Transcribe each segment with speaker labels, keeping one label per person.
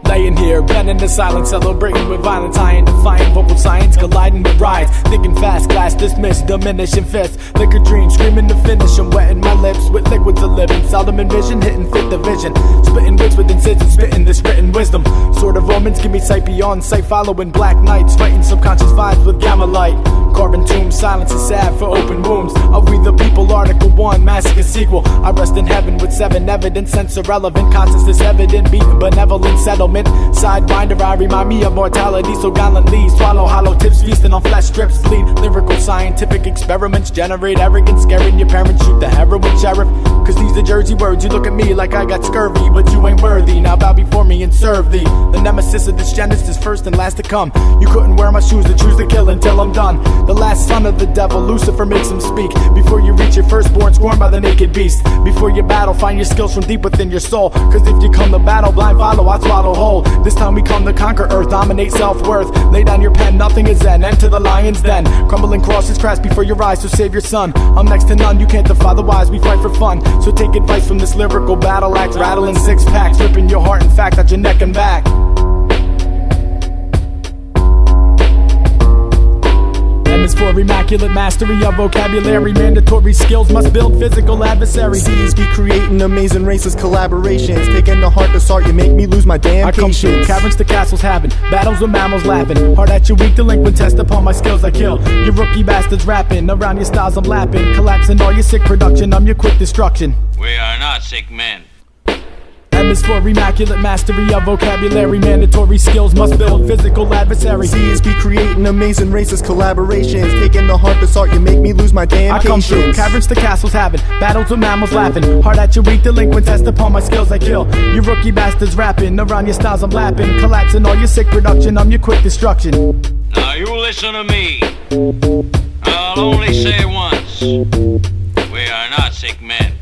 Speaker 1: Laying here, pen in the silence, celebrating with violence, high and defiant vocal science, colliding with riots, thinking fast, class dismissed, diminishing fists, liquor dreams, screaming to finish, I'm wetting my lips with liquids of living, seldom envision, hitting fit division, spitting wits with incisions, spitting this written wisdom, sword of omens, give me sight beyond sight, following black nights, fighting subconscious vibes with gamma light, carving tombs, silence is sad for open wounds, Are we the people, article 1, massacre sequel, I rest in heaven with 7 evidence, sense irrelevant, consciousness evident, beaten benevolent settlement, sidewinder, I remind me of mortality so gallantly, swallow hollow tips, feasting on flesh strips, bleed, lyrical scientific experiments, generate arrogance, scaring your parents, shoot the heroin sheriff, cause these are Jersey words, you look at me like I got scurvy, but you ain't worthy, now bow before me and serve thee, the nemesis of this genesis, first and last to come, you couldn't wear my shoes to choose to kill until I'm done, the last son of the devil, Lucifer makes him speak, before you reach your firstborn, scorned by the naked beast, before you battle, find your skills from deep within your soul, cause if you come to battle, blind follow, I swallow whole, this time we come to conquer earth, dominate self-worth, lay down your pen, nothing is zen, enter the lion's den, crumbling crosses crash before your eyes, so save your son, I'm next to none, you can't defy the wise, we fight for fun, so take advice from this lyrical battle axe, rattling 6 packs, ripping your heart, in fact, out your neck and back. M is for immaculate mastery of vocabulary, mandatory skills must build physical adversaries.
Speaker 2: C's be creating amazing races, collaborations, taking the heart to start, you make me lose my damn patience.
Speaker 1: I come through, caverns to castles having, battles with mammals laughing, hard at your weak delinquent, test upon my skills I kill, you rookie bastards rapping, around your styles I'm lapping, collapsing all your sick production, I'm your quick destruction.
Speaker 3: We are not sick men.
Speaker 1: M is for immaculate mastery of vocabulary, mandatory skills must build physical adversaries.
Speaker 2: C's be creating amazing races, collaborations, taking the heart to start, you make me lose my damn patience.
Speaker 1: I come through, caverns to castles having, battles with mammals laughing, hard at your weak delinquent, test upon my skills I kill, you rookie bastards rapping, around your styles I'm lapping, collapsing all your sick production, I'm your quick destruction.
Speaker 3: Now you listen to me, I'll only say once, we are not sick men.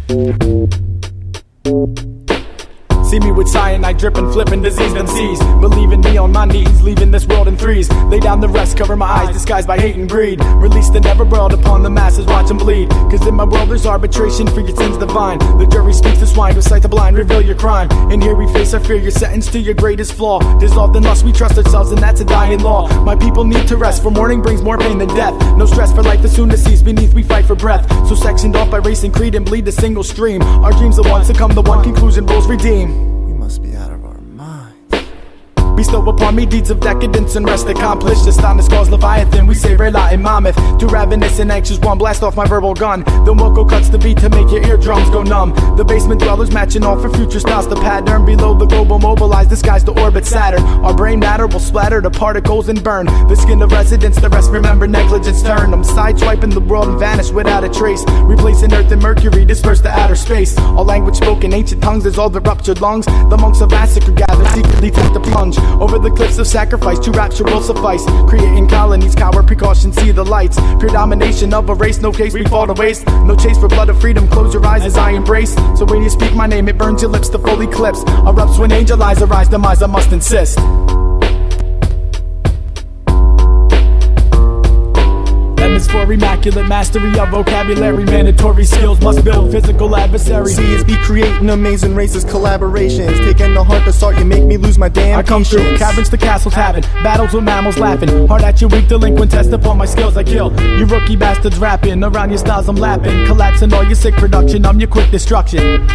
Speaker 1: See me with cyanide dripping, flipping diseased MCs, believing me on my knees, leaving this world in threes, lay down the rest, cover my eyes, disguised by hate and greed, release the never world upon the masses, watch them bleed, cause in my world there's arbitration for your sins divine, the jury speaks to swine, recite the blind, reveal your crime, and here we face our fear, your sentence to your greatest flaw, dissolved in lust, we trust ourselves and that's a dying law, my people need to rest, for mourning brings more pain than death, no stress for life is soon to cease, beneath we fight for breath, so sectioned off by race and creed and bleed a single stream, our dreams the one succumb, the one conclusion rules redeem.
Speaker 2: Must be out of our minds.
Speaker 1: Bestow upon me deeds of decadence and rest accomplished. Astonished cause Leviathan, we say Rela and Mammoth. Too ravenous and anxious one, blast off my verbal gun. The Woko cuts the beat to make your eardrums go numb. The basement dwellers matching all for future styles. The pattern below the global mobilized, the skies to orbit Saturn. Our brain matter will splatter to particles and burn the skin of residents, the rest remember negligence turn. I'm sideswiping the world and vanish without a trace, replacing Earth and Mercury, disperse to outer space. All language spoken, ancient tongues dissolve the ruptured lungs. The monks of massacre gather, secretly take the plunge over the cliffs of sacrifice, true rapture will suffice. Creating colonies, coward precaution, see the lights. Pure domination of a race, no case we fall to waste. No chase for blood of freedom, close your eyes as I embrace. So when you speak my name, it burns your lips to full eclipse. Erupts when angel eyes arise, demise I must insist. M is for immaculate mastery of vocabulary, mandatory skills must build physical adversaries.
Speaker 2: C is be creating amazing races, collaborations, taking the heart to start, you make me lose my damn
Speaker 1: I come
Speaker 2: patience.
Speaker 1: through, caverns to castles having, battles with mammals laughing, hard at your weak delinquent, test upon my skills I kill. You rookie bastards rapping, around your styles I'm lapping, collapsing all your sick production, I'm your quick destruction.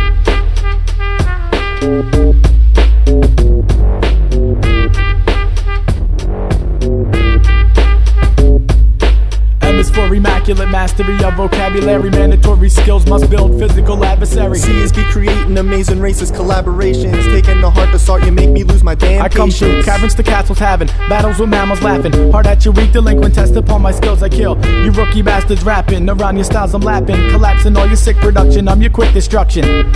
Speaker 1: M is for immaculate mastery of vocabulary, mandatory skills must build physical adversaries.
Speaker 2: C is be creating amazing races, collaborations, taking the heart to start, you make me lose my damn
Speaker 1: I come
Speaker 2: patience.
Speaker 1: through, caverns to castles having, battles with mammals laughing, hard at your weak delinquent, test upon my skills I kill. You rookie bastards rapping, around your styles I'm lapping, collapsing all your sick production, I'm your quick destruction.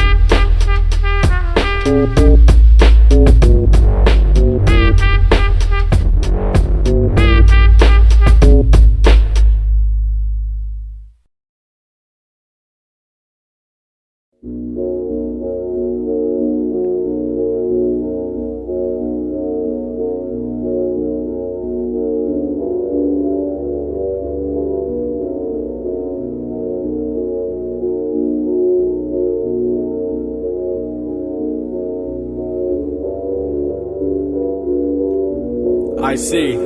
Speaker 1: I see,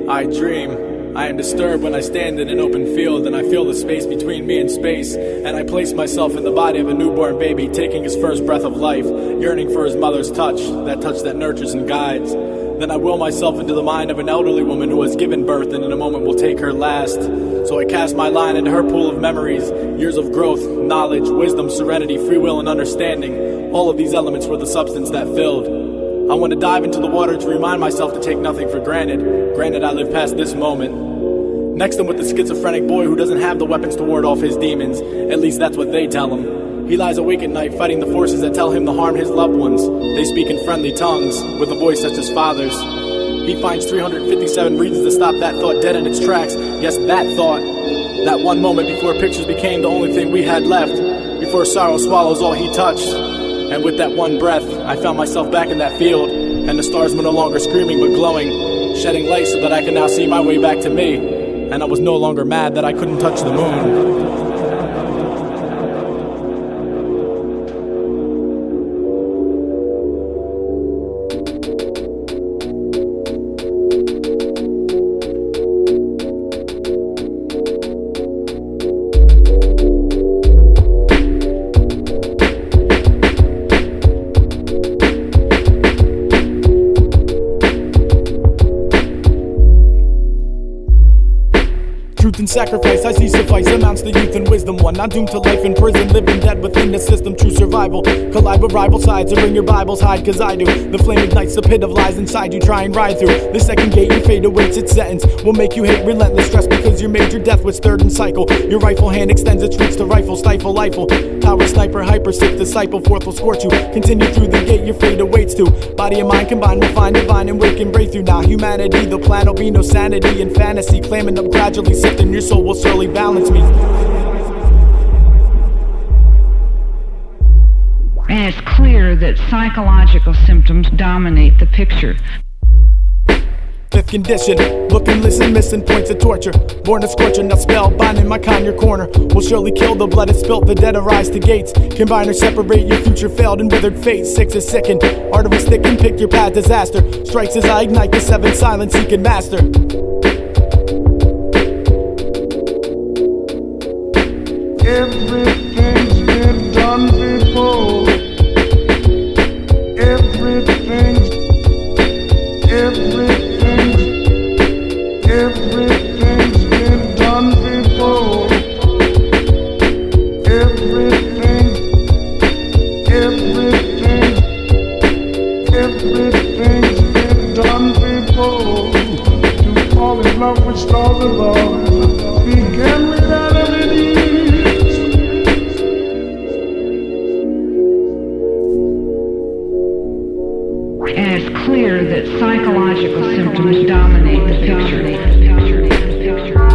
Speaker 1: I dream, I am disturbed when I stand in an open field and I feel the space between me and space, and I place myself in the body of a newborn baby taking his first breath of life, yearning for his mother's touch that nurtures and guides. Then I will myself into the mind of an elderly woman who has given birth and in a moment will take her last. So I cast my line into her pool of memories, years of growth, knowledge, wisdom, serenity, free will, and understanding. All of these elements were the substance that filled. I want to dive into the water to remind myself to take nothing for granted. Granted, I live past this moment. Next I'm with the schizophrenic boy who doesn't have the weapons to ward off his demons. At least that's what they tell him. He lies awake at night fighting the forces that tell him to harm his loved ones. They speak in friendly tongues, with a voice such as father's. He finds 357 reasons to stop that thought dead in its tracks. Yes, that thought. That one moment before pictures became the only thing we had left. Before sorrow swallows all he touched. And with that one breath, I found myself back in that field. And the stars were no longer screaming but glowing, shedding light so that I could now see my way back to me. And I was no longer mad that I couldn't touch the moon. And sacrifice, I see suffice amounts to youth and wisdom. One not doomed to life in prison, living dead within the system. True survival, collide with rival sides, or bring your Bibles, hide cause I do. The flame ignites the pit of lies inside you, try and ride through. The second gate you fade awaits its sentence, will make you hate relentless stress because your major death was stirred and cycle. Your rifle hand extends its reach to rifle, stifle, power sniper, hyper, sick disciple, fourth will scorch you. Continue through the gate your fate awaits to. Body and mind combined, refine divine and wake and break through. Now humanity, the plan will be no sanity and fantasy, clamming up gradually, sifting your soul will surely balance me.
Speaker 4: And it's clear that psychological symptoms dominate the picture.
Speaker 1: Fifth condition, look and listen, missing points of torture. Born a scorcher, not spellbound in my kind, your corner. Will surely kill the blood is spilt, the dead arise to gates. Combine or separate your future failed and withered fate. Six is sickened, arteries thicken, pick your path, disaster. Strikes as I ignite the seven silent seeking master.
Speaker 5: Everything's been done before. Everything's been done before. Everything's been done before. To fall in love with stars above began without any need.
Speaker 4: And it's clear that psychological symptoms dominate the picture.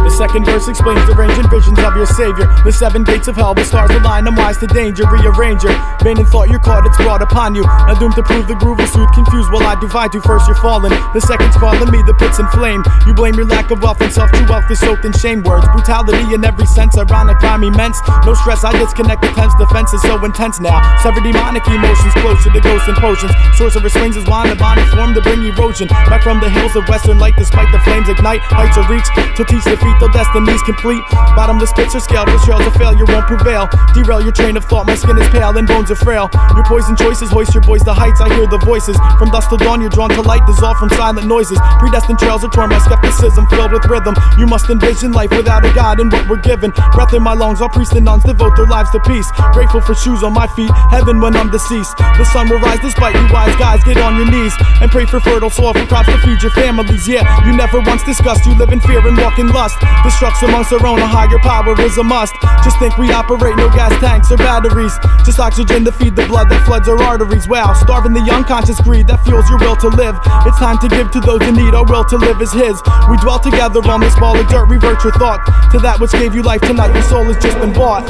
Speaker 1: The second verse explains the range and visions of your savior. The seven gates of hell, the stars align, I'm wise to danger. Rearrange your vain and thought you're caught, it's brought upon you. Now doomed to prove the groove will suit, confused while I divide you. First you're fallen, the second's calling me, the pit's in flame. You blame your lack of wealth and self, true wealth is soaked in shame. Words, brutality in every sense, ironic, rhyme immense. No stress, I disconnect the tense, defense is so intense now. Sever demonic emotions, closer to ghosts and potions. Sorcerer swings his wand, the bond is formed to bring erosion. Back from the hills of western light, despite the flames ignite. Heights are reached, to teach defeat, though destiny's complete. Bottomless pits are scaled, with trails of failure won't prevail. Derail your train of thought, my skin is pale and bones are frail. Your poison choices hoist your boys to heights, I hear the voices. From dusk till dawn you're drawn to light, dissolved from silent noises. Predestined trails are torn by skepticism, filled with rhythm. You must envision life without a God and what we're given. Breath in my lungs, all priests and nuns devote their lives to peace. Grateful for shoes on my feet, heaven when I'm deceased. The sun will rise despite you wise guys, get on your knees and pray for fertile soil, for crops to feed your families. Yeah, you never once discussed, you live in fear and walk in lust. Destruction amongst our own, a higher power is a must. Just think we operate no gas tanks or batteries, just oxygen to feed the blood that floods our arteries. Wow, starving the unconscious greed that fuels your will to live. It's time to give to those in need, our will to live is his. We dwell together on this ball of dirt, revert your thought to that which gave you life tonight, your soul has just been bought.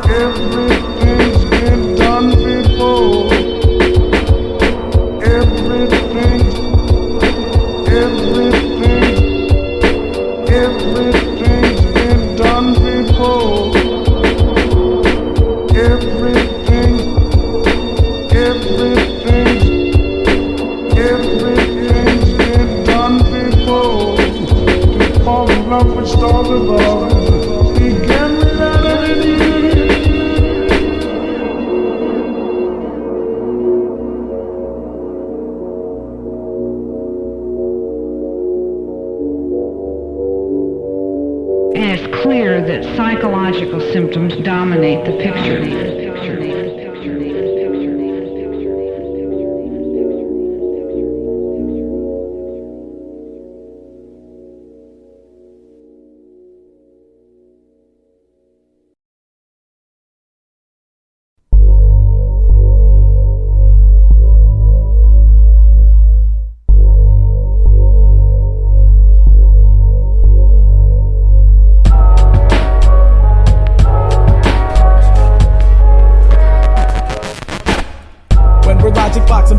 Speaker 5: Everything's been done before. Everything's been done before. Everything
Speaker 4: psychological symptoms dominate the picture.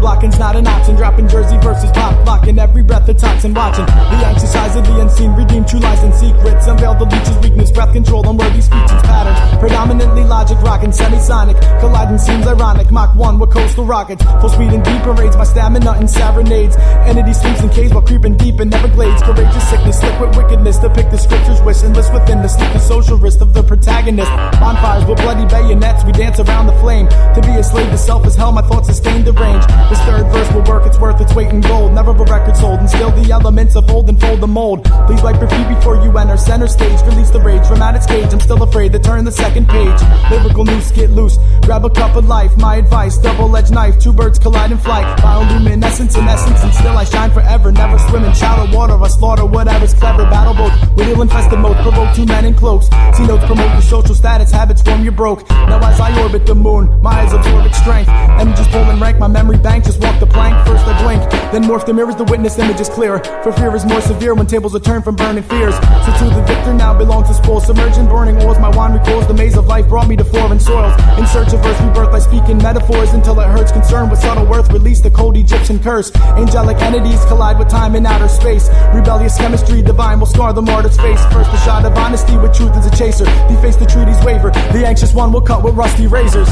Speaker 1: Blocking's not an option, dropping Jersey versus pop, locking every breath of toxin, watching the anxious eyes of the unseen, redeem true lies and secrets, unveil the leech's weakness, breath control, unworthy speech and patterns, predominantly logic, rocking semisonic, colliding seems ironic, Mach 1 with coastal rockets, full speed and deep parades, my stamina in serenades, entity sleeps in caves while creeping deep in Everglades, courageous sickness, slick with wickedness, depict the scriptures, wish enlist within the sleep, the social risk of the protagonist, bonfires with bloody bayonets, we dance around the flame, to be a slave to self is hell, my thoughts sustain the range, this third verse will work, it's worth its weight in gold. Never a record sold, and still the elements of old and fold the mold. Please wipe your feet before you enter center stage. Release the rage from out its cage. I'm still afraid to turn the second page. Lyrical noose, get loose. Grab a cup of life. My advice, double-edged knife. Two birds collide in flight. Bioluminescence in essence, and still I shine forever. Never swim in shallow water. I slaughter whatever's clever. Battle boat with ill-infested moats. Provoke two men in cloaks. See notes promote your social status. Habits form your broke. Now as I orbit the moon, my eyes absorb its strength. Energies pull and rank. My memory bank just walk the plank. First I blink, then morph the mirrors, the witness image is clear. For fear is more severe when tables are turned from burning fears. So to the victor now belongs the spoil. Submerging burning oars, my wand recalls the maze of life brought me to foreign soils. In search of earth's rebirth, I speak in metaphors until it hurts. Concerned with subtle worth, release the cold Egyptian curse. Angelic entities collide with time in outer space. Rebellious chemistry divine will scar the martyr's face. First a shot of honesty with truth as a chaser. Deface the treaties waver. The anxious one will cut with rusty razors.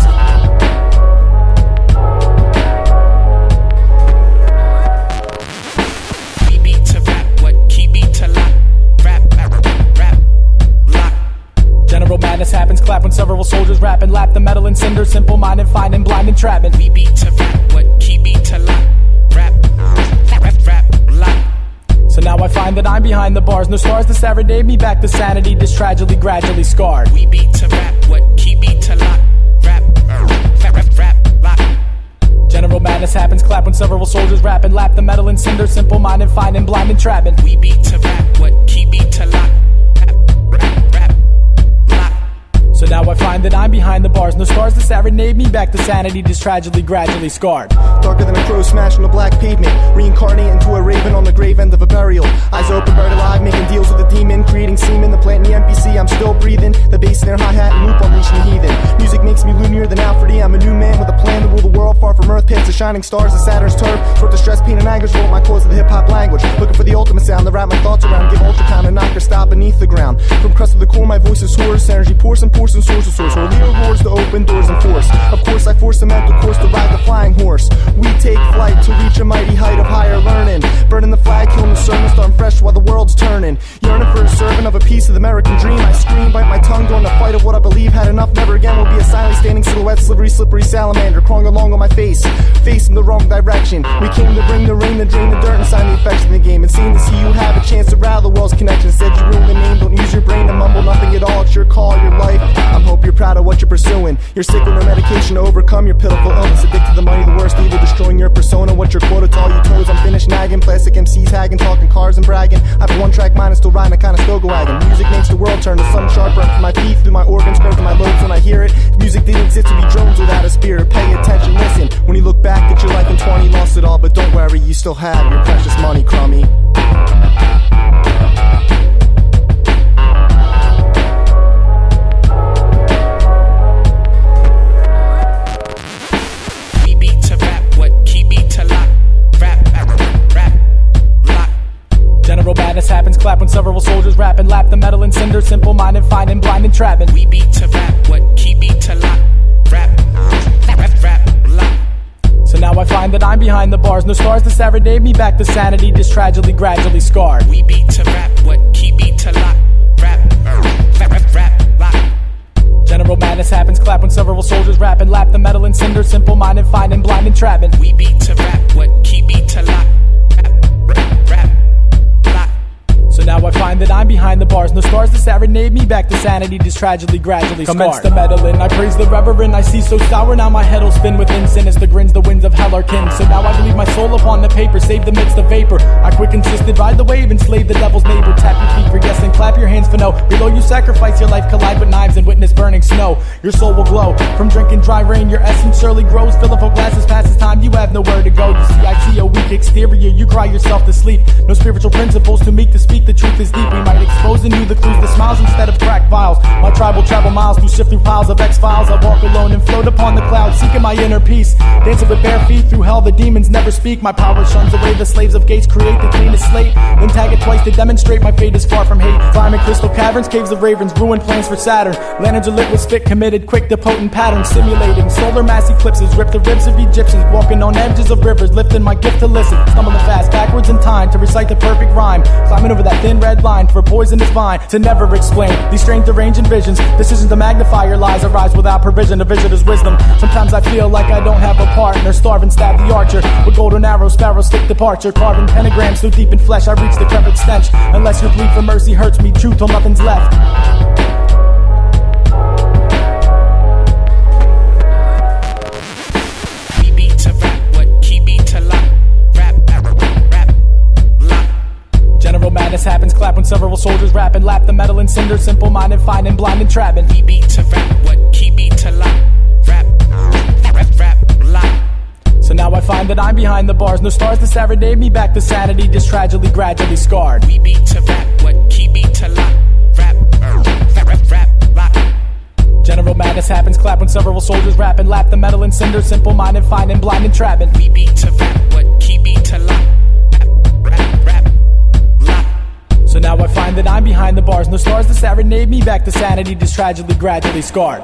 Speaker 1: General madness happens, clap when several soldiers rap and lap the metal and cinder, simple minded, fine and blind entrapment.
Speaker 6: We beat to rap, what key beat to lock, rap, lock.
Speaker 1: So now I find that I'm behind the bars, no stars to serenade me back to sanity, this tragedy gradually scarred.
Speaker 6: We beat to rap, what key beat to lock, rap, lock.
Speaker 1: General madness happens, clap when several soldiers rap and lap the metal and cinder, simple minded, fine and blind entrapment.
Speaker 6: We beat to rap, what key beat to lock.
Speaker 1: So now I find that I'm behind the bars, no stars to serenade me back to sanity, this tragedy gradually scarred.
Speaker 2: Darker than a crow smashed on the black pavement, reincarnate into a raven on the grave end of a burial. Eyes open, buried alive, making deals with a demon, creating semen, the plant in the NPC, I'm still breathing. The bass snare, hi-hat, and loop unleashing the heathen. Music makes me loonier than Alfredy, I'm a new man with a plan to rule the world, far from earth, pits of shining stars of Saturn's turf. Sort the stress, pain, and anguish, wrote my chords of the hip-hop language. Looking for the ultimate sound to wrap my thoughts around, give ultra pound and knock or stop beneath the ground. From crust to the core, my voice is hoarse, energy pours and pours and source of source. Leo roars to open doors and force. Of course I force a mental course to ride the flying horse. We take flight to reach a mighty height of higher learning. Burning the flag, killing the sermon, starting fresh while the world's turning. Yearning for a servant of a piece of the American dream. I scream, bite my tongue, during the fight of what I believe. Had enough, never again will be a silent standing silhouette. Slippery salamander, crawling along on my face, facing the wrong direction. We came to bring the rain, to drain the dirt, and sign the effects in the game. And seeing to see you have a chance to rattle the world's connection. Said you ruin the name, don't use your brain to mumble nothing at all. It's your call, your life. I hope you're proud of what you're pursuing. You're sick with no medication to overcome your pitiful illness. Addicted to money, the worst evil, destroying your persona. What's your quota to all you toes? I'm finished nagging. Plastic MCs hagging, talking cars and bragging. I have a one-track mind and still riding, I kinda still go wagging. Music makes the world turn, the sun sharper from my feet, through my organs, curve to my lobes when I hear it. If music didn't exist, it'd be drones without a spirit. Pay attention, listen. When you look back at your life in 20, lost it all, but don't worry, you still have your precious money, crummy.
Speaker 1: General madness happens, clap when several soldiers rap and lap the metal and cinder, simple minded, fine and blind entrapment.
Speaker 6: We beat to rap, what key beat to lock, rap, lock.
Speaker 1: So now I find that I'm behind the bars, no stars to serenade me back to sanity, this tragedy gradually scarred.
Speaker 6: We beat to rap, what key beat to lock, rap, lock.
Speaker 1: General madness happens, clap when several soldiers rap and lap the metal and cinder, simple minded, fine and blind entrapment.
Speaker 6: We beat to rap, what key beat to lock, rap, lock.
Speaker 1: So now I find that I'm behind the bars. No stars to serenade me back to sanity, just tragedy gradually commence the meddling. I praise the reverend, I see so sour. Now my head'll spin within sinister grins. The winds of hell are kin. So now I believe my soul upon the paper, save the midst of vapor. I quick insisted, ride the wave, enslave the devil's neighbor. Tap your feet for yes and clap your hands for no. Below you sacrifice your life, collide with knives and witness burning snow. Your soul will glow from drinking dry rain. Your essence surely grows. Fill up your glasses, passes time. You have nowhere to go. You see, I see a weak exterior. You cry yourself to sleep. No spiritual principles too meek to speak. The truth is deep. We might expose in you the clues, the smiles instead of cracked vials. My tribe will travel miles to sift through piles of X-Files. I walk alone and float upon the clouds, seeking my inner peace. Dancing with bare feet through hell, the demons never speak. My power shuns away the slaves of gates, create the cleanest slate. Then tag it twice to demonstrate my fate is far from hate. Climb in crystal caverns, caves of ravens, ruined plans for Saturn. Lanterns are lit with spit, committed quick to potent patterns. Simulating solar mass eclipses, rip the ribs of Egyptians. Walking on edges of rivers, lifting my gift to listen. Stumbling fast, backwards in time to recite the perfect rhyme. Climbing over that thin red line for a poisonous vine to never explain these strange deranging visions. Decisions to magnify your lies arise without provision. A vision is wisdom. Sometimes I feel like I don't have a partner. Starve and stab the archer with golden arrows, sparrows stick departure. Carving pentagrams so deep in flesh I reach the decrepit stench. Unless your plea for mercy hurts me true till nothing's left.
Speaker 6: We beat to rap, what key beat to lock. Rap, lock.
Speaker 1: General madness happens, clap when several soldiers rap and lap the metal and cinder, simple minded, fine and blind and trapping.
Speaker 6: We beat to rap, what key beat to lock. Rap, lock.
Speaker 1: So now I find that I'm behind the bars. No stars to serenade me back to sanity, just tragedy gradually scarred.
Speaker 6: We beat to rap, what key beat to lock. Rap, lock.
Speaker 1: General madness happens, clap when several soldiers rap and lap the metal and cinder, simple minded, fine and blind and trapping.
Speaker 6: We beat to rap, what key beat to lock. Rap, lock.
Speaker 1: So now I find that I'm behind the bars. No stars to serenade me back to sanity, just tragedy gradually scarred.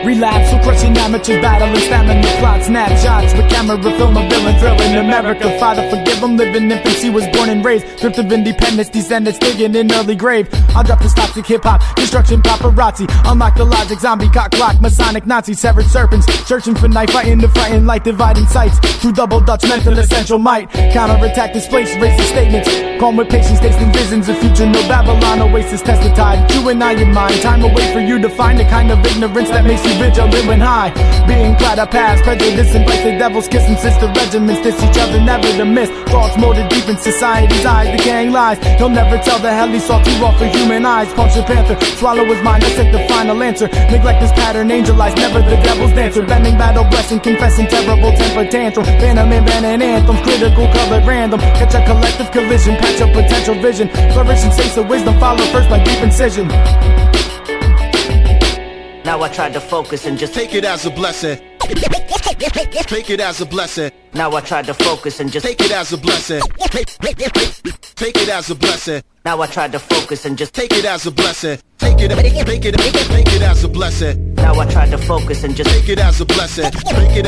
Speaker 1: Relapse, so crushing amateurs battling stamina plots, snapshots with camera film a villain thrilling America. Father forgive him, living infancy was born and raised. Drift of independence, descendants digging in early grave. I'll drop the toxic hip-hop, destruction paparazzi. Unlock the logic, zombie cock clock, Masonic Nazi, severed serpents. Searching for knife, fighting to frighten light, dividing sights. Through double Dutch mental essential might. Counterattack, displace, racist statements. Calm with patience, tasting visions of future. No Babylon oasis, test the tide. You and I in mind, time away for you to find the kind of ignorance that makes you vigilant when high. Being glad I passed, prejudice and the devil's kissing sister regiments. Diss each other, never to miss. Thoughts molded deep in society's eyes. The gang lies, he'll never tell the hell he saw too raw for human eyes. Punch a panther, swallow his mind, let's take the final answer. Neglect this pattern, angelize, never the devil's dancer. Bending battle, blessing, confessing terrible temper tantrum. Phantom and banning anthems, critical colored random. Catch a collective collision, patch up potential vision. Flourish and say of wisdom, follow first by deep incision.
Speaker 7: Now I tried to focus and just
Speaker 8: take it as a blessing. Take it as a blessing.
Speaker 7: Now I tried to focus and just
Speaker 8: take it as a blessing. Take it as a blessing.
Speaker 7: Now I tried to focus and just
Speaker 8: take it as a blessing. Take it as a blessing.
Speaker 7: Now I tried to focus and just
Speaker 8: take it as a blessing. Take it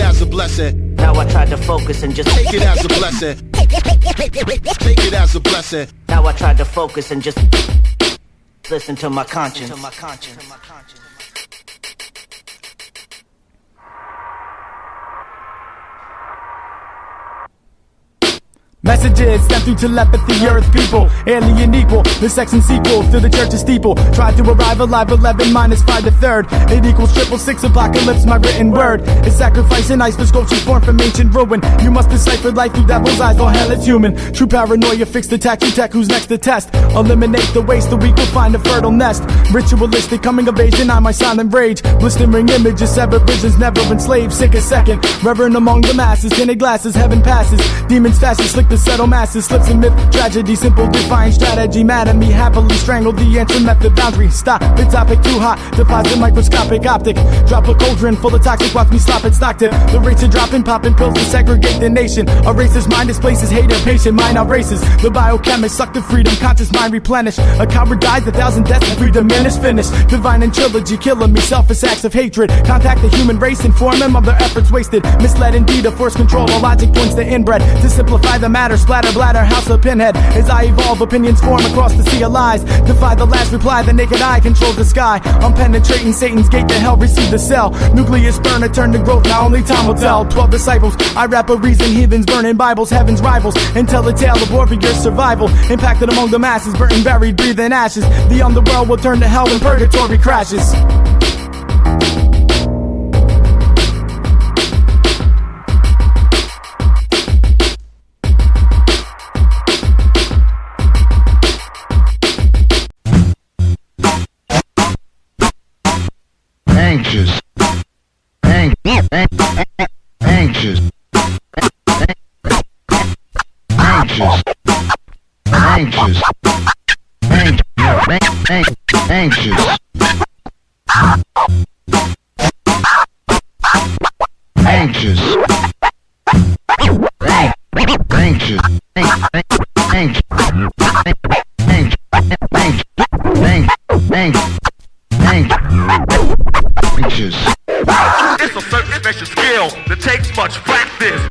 Speaker 8: as a blessing.
Speaker 7: Now I tried to focus and just
Speaker 8: take it as a blessing. Take it as a blessing.
Speaker 7: Now I tried to focus and just listen to my conscience.
Speaker 1: Messages sent through telepathy, earth people, alien equal, the sex and sequel to the church's steeple. Tried to arrive alive, 11 minus 5 to third. It equals 666, apocalypse, my written word. It's sacrifice and ice for sculptures born from ancient ruin. You must decipher life through devil's eyes, all hell is human. True paranoia, fix the tax, you tech, who's next to test. Eliminate the waste, the weak will find a fertile nest. Ritualistic, coming of age, deny my silent rage. Blistering images, severed visions, never enslaved. Sick a second, reverend among the masses, tinted glasses, heaven passes. Demons fashion, slick to settle masses, slips and myth, tragedy, simple defying strategy. Mad at me, happily strangled the answer method boundary. Stop, the topic too hot, deposit microscopic optic. Drop a cauldron full of toxic, watch me slop it, stock tip. The rates are dropping, popping pills to segregate the nation. A racist mind displaces hate, a patient mind outraces. The biochemist suck the freedom, conscious mind replenish. A coward dies, 1,000 deaths, and freedom man is finished. Divine and trilogy, killing me, selfish acts of hatred. Contact the human race, inform them of their efforts wasted. Misled indeed, a force control, all logic points to inbred. To simplify the matter, splatter, bladder, house of pinhead. As I evolve, opinions form across the sea of lies. Defy the last reply, the naked eye controls the sky. I'm penetrating Satan's gate to hell, receive the cell. Nucleus burn, a turn to growth, now only time will tell. 12 disciples, I rap a reason, heathens burning Bibles, heaven's rivals, and tell a tale of war for your survival. Impacted among the masses, burnt and buried, breathing ashes. The underworld will turn to hell when purgatory crashes.
Speaker 8: Anxious. Anxious. Anxious. Anxious. Anxious. Anxious.
Speaker 9: It's a certain special skill that takes much practice.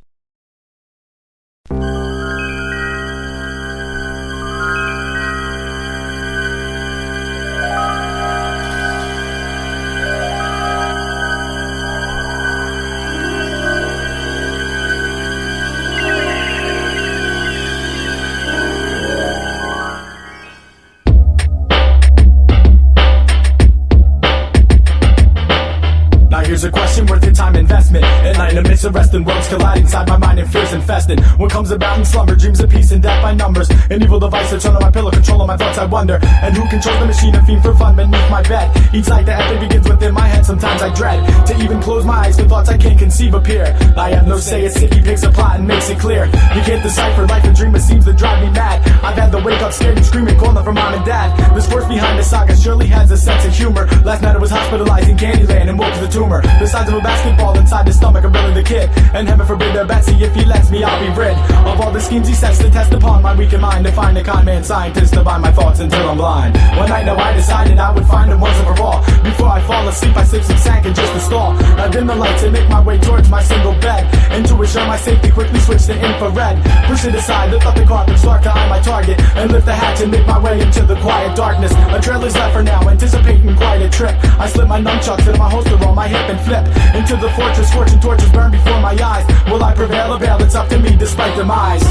Speaker 1: Here's a question worth your time investment. At night in a mix of resting worlds collide inside my mind and fears infesting. What comes about in slumber, dreams of peace and death by numbers. An evil device that's on my pillow, controlling my thoughts, I wonder. And who controls the machine, a fiend for fun beneath my bed. Each night the epic begins within my head, sometimes I dread to even close my eyes for thoughts I can't conceive appear. I have no say, a city picks a plot and makes it clear. You can't decipher life, a dream, it seems to drive me mad. I've had to wake up scared and screaming, calling for mom and dad. This force behind the saga surely has a sense of humor. Last night I was hospitalized in Candyland and woke to the tumor. The size of a basketball inside the stomach of Billy the Kid. And heaven forbid that Betsy, if he lets me, I'll be rid of all the schemes he sets to test upon my weakened mind. To find a con man scientist to bind my thoughts until I'm blind. One night now I decided I would find him once and for all. Before I fall asleep I sip some sank in just a stall. I dim the lights and make my way towards my single bed. And to assure my safety quickly switch to infrared. Push it aside, lift up the carpet, start to eye my target. And lift the hatch and make my way into the quiet darkness. A trail is left for now, anticipating quite a trip. I slip my nunchucks into my holster on my hip and flip into the fortress, scorching torches burn before my eyes. Will I prevail or bail? It's up to me despite demise.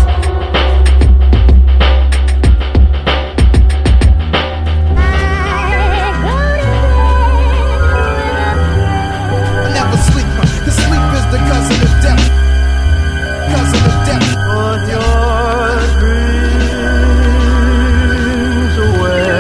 Speaker 8: Never sleep, 'cause sleep is the cousin of death. Cousin of death.
Speaker 5: Put your dreams away.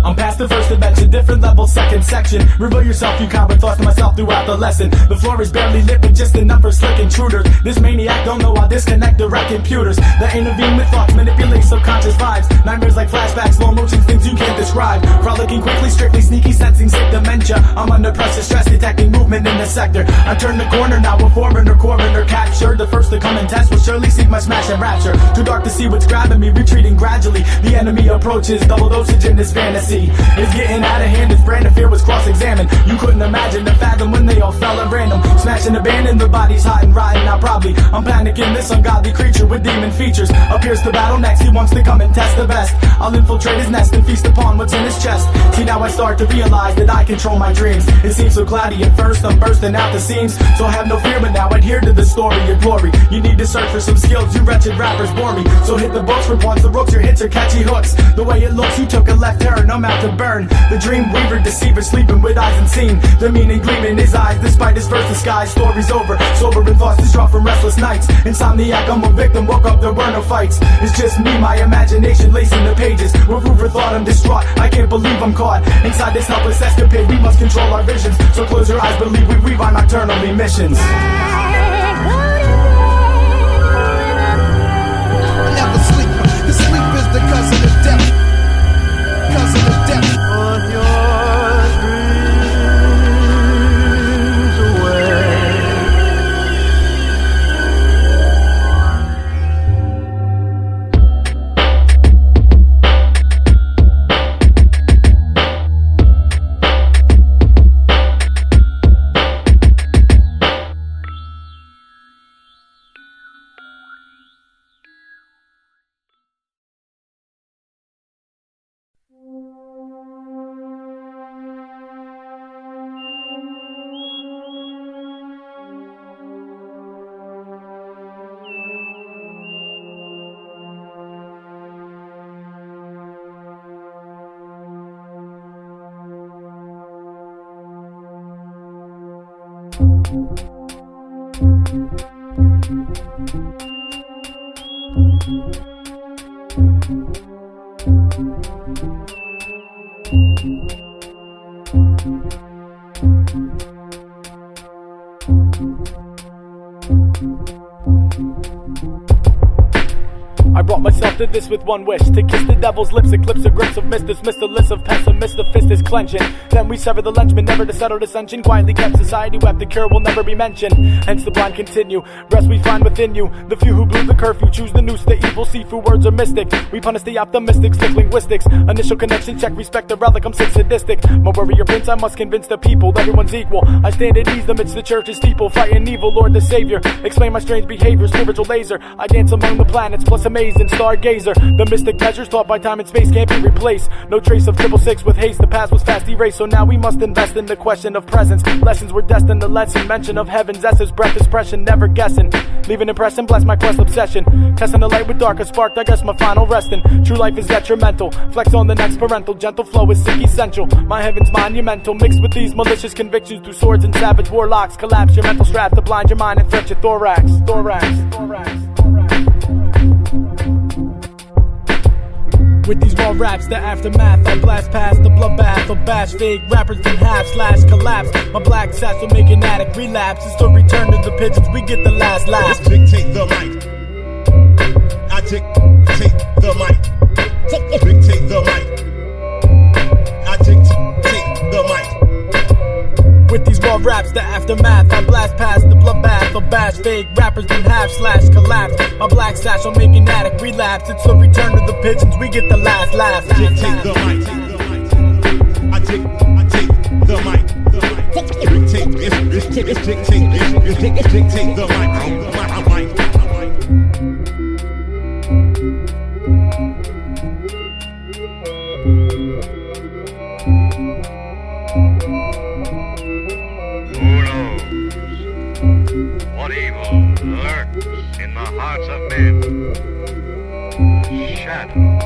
Speaker 1: I'm past the first dimension, different level, second section. Reveal yourself, you coward, thoughts to myself throughout the lesson. The floor is barely lit, but just enough for slick intruders. This maniac don't know how disconnect direct computers. That intervene with thoughts, manipulate subconscious vibes. Nightmares like flashbacks, slow motions, things you can't describe. Frolicking quickly, strictly sneaky, sensing sick dementia. I'm under pressure, stress, detecting movement in the sector. I turn the corner now, a foreigner, coroner captured. The first to come and test will surely seek my smash and rapture. Too dark to see what's grabbing me, retreating gradually. The enemy approaches, double dosage in this fantasy. It's getting out of hand, his brand of fear was cross-examined. You couldn't imagine the fathom when they all fell at random. Smashing the band and the body's hot and rotten now probably. I'm panicking, this ungodly creature with demon features appears to battle next, he wants to come and test the best. I'll infiltrate his nest and feast upon what's in his chest. See now I start to realize that I control my dreams. It seems so cloudy at first, I'm bursting out the seams. So I have no fear but now adhere to the story of glory. You need to search for some skills, you wretched rappers bore me. So hit the books for once, the rooks, your hits are catchy hooks. The way it looks, you took a left turn, I'm out to burn. The dream weaver, deceiver, for sleeping with eyes unseen. The meaning gleaming in his eyes despite his first disguise. Story's over, sober and thoughts distraught from restless nights. Insomniac, I'm a victim, woke up, there were no fights. It's just me, my imagination lacing the pages. With food for thought, I'm distraught, I can't believe I'm caught inside this helpless escapade. We must control our visions, so close your eyes, believe we weave our nocturnal emissions.
Speaker 8: Never sleep, cause sleep is the cousin of death. Cousin of death. Put your dreams away.
Speaker 1: I brought myself to this with one wish, to kiss the devil's lips, eclipse the grips of mist, dismiss the list of pessimists, the fist is clenching. Then we sever the lynchman, never to settle dissension. Quietly kept society wept, the cure will never be mentioned. Hence the blind continue, rest we find within you. The few who blew the curfew, choose the noose, the evil seafood words are mystic. We punish the optimistic, slick linguistics. Initial connection, check, respect the relic, I'm sick sadistic. My warrior prince, I must convince the people, everyone's equal. I stand at ease amidst the church's steeple, fighting evil, Lord the Savior. Explain my strange behavior, spiritual laser. I dance among the planets, plus amazing stargazer. The mystic measures taught by time and space can't be replaced. No trace of 666 with haste, the past was fast erased. So now we must invest in the question of presence. Lessons were destined, the lesson mention of heaven's essence. Breath expression, never guessing. Leave an impression, bless my quest obsession. Testing the light with dark, a spark, I guess my final resting. True life is detrimental, flex on the next parental. Gentle flow is sick essential, my heaven's monumental. Mixed with these malicious convictions through swords and savage warlocks. Collapse your mental straps to blind your mind and threat your thorax. With these raw raps, the aftermath, I blast past the bloodbath. I'll bash fake rappers in half, slash, collapse. My black sass will make an addict relapse. It's the return to the pigeons, we get the last laugh.
Speaker 10: Let's dictate the mic. I dictate the mic. Dictate the mic. I dictate the mic.
Speaker 1: With these raw raps, the aftermath, I blast past the bloodbath. I'll bash fake rappers in half, slash, collapse. My black sash will make an addict relapse. It's the return to the pigeons, we get the last laugh.
Speaker 10: Dictate the mic. I dictate the mic. Dictate the mic.
Speaker 9: What evil lurks in the hearts of men? Shadows.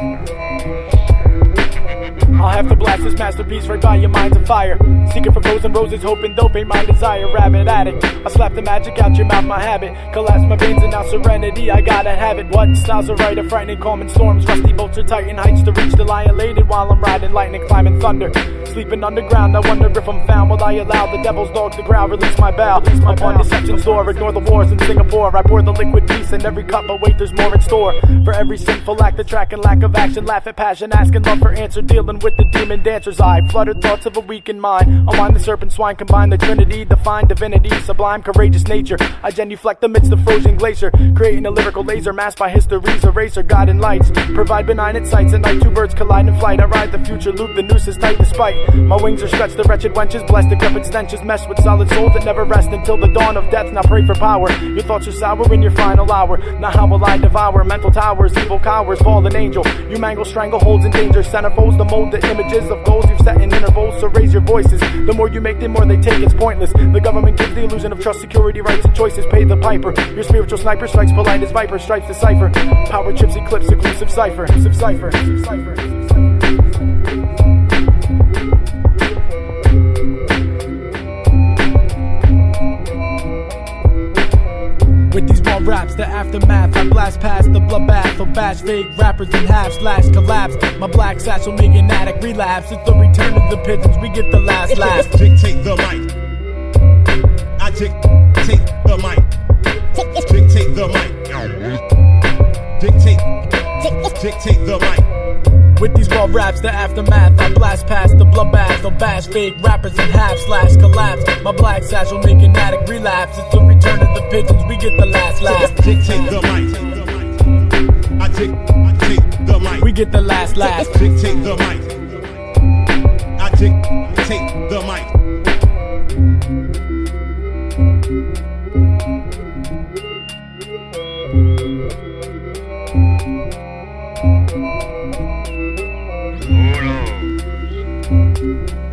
Speaker 1: I'll have to blast this masterpiece right by your minds of fire. Seeking for frozen roses, hoping dope ain't my desire. Rabbit addict, I slap the magic out your mouth, my habit. Collapse my veins and now serenity, I gotta have it. What styles are right, a frightening calm in storms. Rusty bolts are tighten heights to reach the lion laden while I'm riding lightning, climbing thunder. Sleeping underground, I wonder if I'm found. Will I allow the devil's dogs to growl? Release my bow upon deception's door. Ignore the wars in Singapore. I pour the liquid peace in every cup, but wait, there's more in store. For every sinful act, the track and lack of action. Laugh at passion, asking love for answer. Dealing with the demon dancer's eye. Fluttered thoughts of a weakened mind. Unwind the serpent swine, combine the trinity. Define divinity, sublime, courageous nature. I genuflect amidst the frozen glacier. Creating a lyrical laser, masked by history's eraser. Guiding lights, provide benign insights. At night, two birds collide in flight. I ride the future loop, the noose is tight despite. My wings are stretched, the wretched wenches. Blessed, decrepit stenches. Mesh with solid souls that never rest until the dawn of death. Now pray for power. Your thoughts are sour in your final hour. Now how will I devour mental towers? Evil cowers, fallen angel. You mangle, strangle, holds in danger. Centerfolds to mold the images of goals you've set in intervals. So raise your voices. The more you make, the more they take. It's pointless. The government gives the illusion of trust, security, rights, and choices. Pay the piper. Your spiritual sniper strikes polite as viper. Stripes the cipher. Power chips eclipse exclusive cipher. Cipher. aftermath. I blast past the bloodbath. I'll bash fake rappers in half slash collapse. My black satchel make an addict relapse. It's the return of the pigeons. We get the last laugh.
Speaker 10: Dictate the mic. I dictate the mic. Dictate the mic. Dictate the mic.
Speaker 1: With these raw raps, the aftermath, I blast past the bloodbath. I'll bash fake rappers in half slash collapse. My black satchel make an addict relapse. It's the return of the pigeons. We get the last laugh.
Speaker 10: Dictate the mic. I dictate the mic.
Speaker 1: We get the last laugh.
Speaker 10: Dictate the mic. I dictate the mic.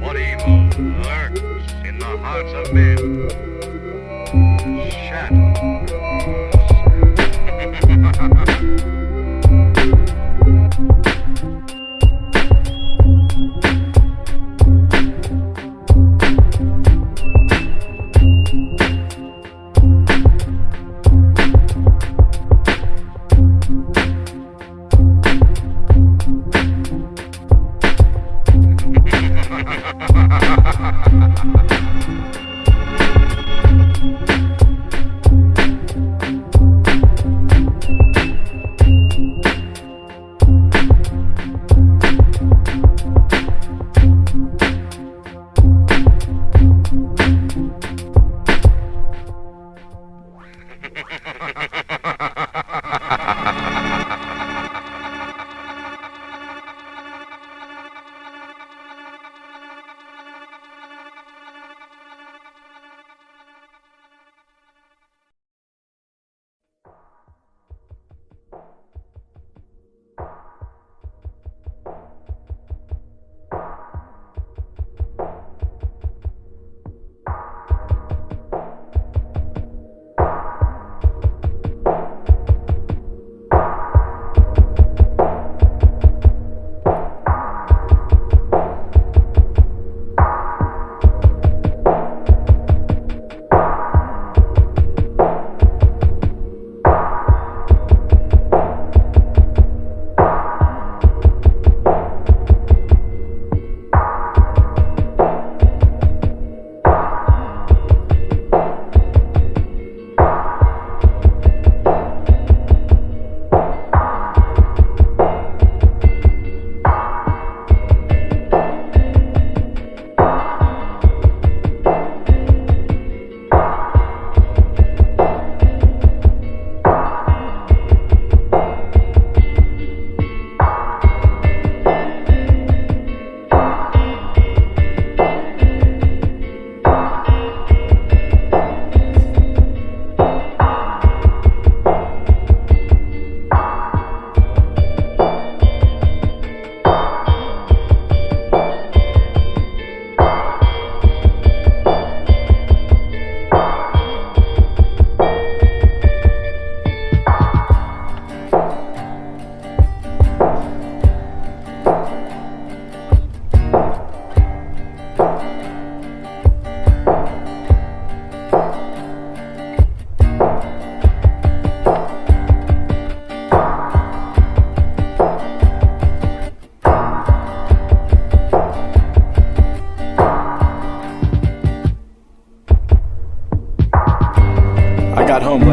Speaker 9: What evil lurks in the hearts of men? Shadows.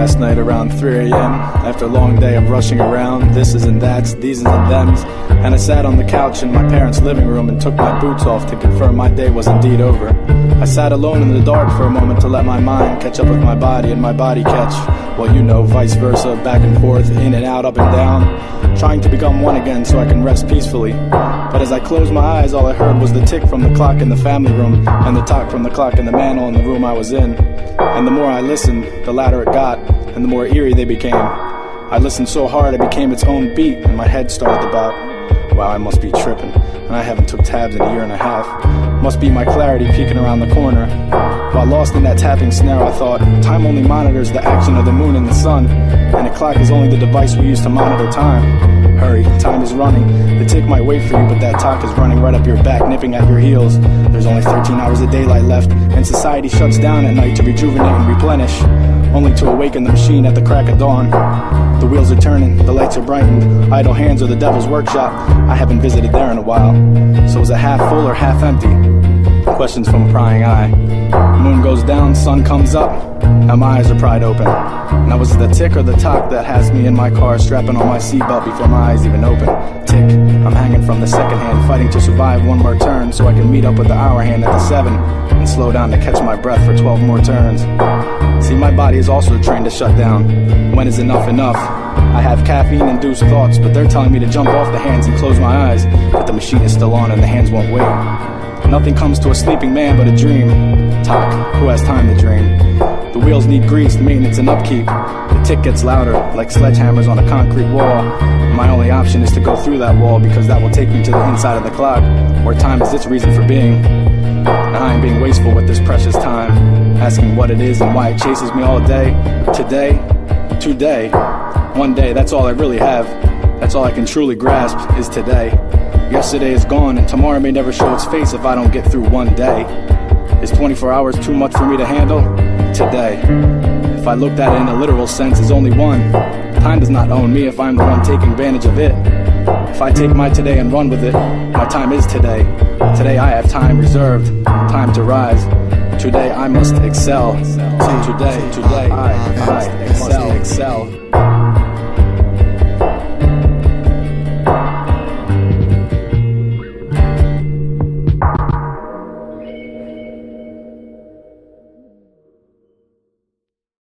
Speaker 1: last night around 3 a.m. After a long day of rushing around, thises and that's, theses and thems. And I sat on the couch in my parents' living room and took my boots off to confirm my day was indeed over. I sat alone in the dark for a moment to let my mind catch up with my body and my body catch, well, you know, vice versa, back and forth, in and out, up and down, trying to become one again so I can rest peacefully. But as I closed my eyes, all I heard was the tick from the clock in the family room and the talk from the clock in the mantel in the room I was in. And the more I listened, the louder it got, and the more eerie they became. I listened so hard it became its own beat, and my head started to bop. Wow, I must be tripping, and I haven't took tabs in a year and a half. Must be my clarity peeking around the corner. While lost in that tapping snare, I thought, time only monitors the action of the moon and the sun, and a clock is only the device we use to monitor time. Hurry, time is running. The tick might wait for you, but that talk is running right up your back, nipping at your heels. There's only 13 hours of daylight left, and society shuts down at night to rejuvenate and replenish.
Speaker 2: only to awaken the machine at the crack of dawn. The wheels are turning, the lights are brightened. Idle hands are the devil's workshop. I haven't visited there in a while. So is it half full or half empty? Questions from a prying eye. Moon goes down, sun comes up. Now my eyes are pried open. Now was it the tick or the tock that has me in my car, strapping on my seatbelt before my eyes even open? Tick, I'm hanging from the second hand, fighting to survive one more turn so I can meet up with the hour hand at the 7 and slow down to catch my breath for 12 more turns. See, my body is also trained to shut down. When is enough enough? I have caffeine-induced thoughts, but they're telling me to jump off the hands and close my eyes. But the machine is still on and the hands won't wait. Nothing comes to a sleeping man but a dream. Talk, who has time to dream? The wheels need grease, maintenance, and upkeep. The tick gets louder, like sledgehammers on a concrete wall. My only option is to go through that wall, because that will take me to the inside of the clock, where time is its reason for being. And I am being wasteful with this precious time, asking what it is and why it chases me all day. Today, one day, that's all I really have. That's all I can truly grasp, is today. Yesterday is gone, and tomorrow may never show its face if I don't get through one day. Is 24 hours too much for me to handle? Today. If I looked at it in a literal sense as only one, time does not own me if I'm the one taking advantage of it. If I take my today and run with it, my time is today. Today I have time reserved, time to rise. Today I must excel. Today I excel.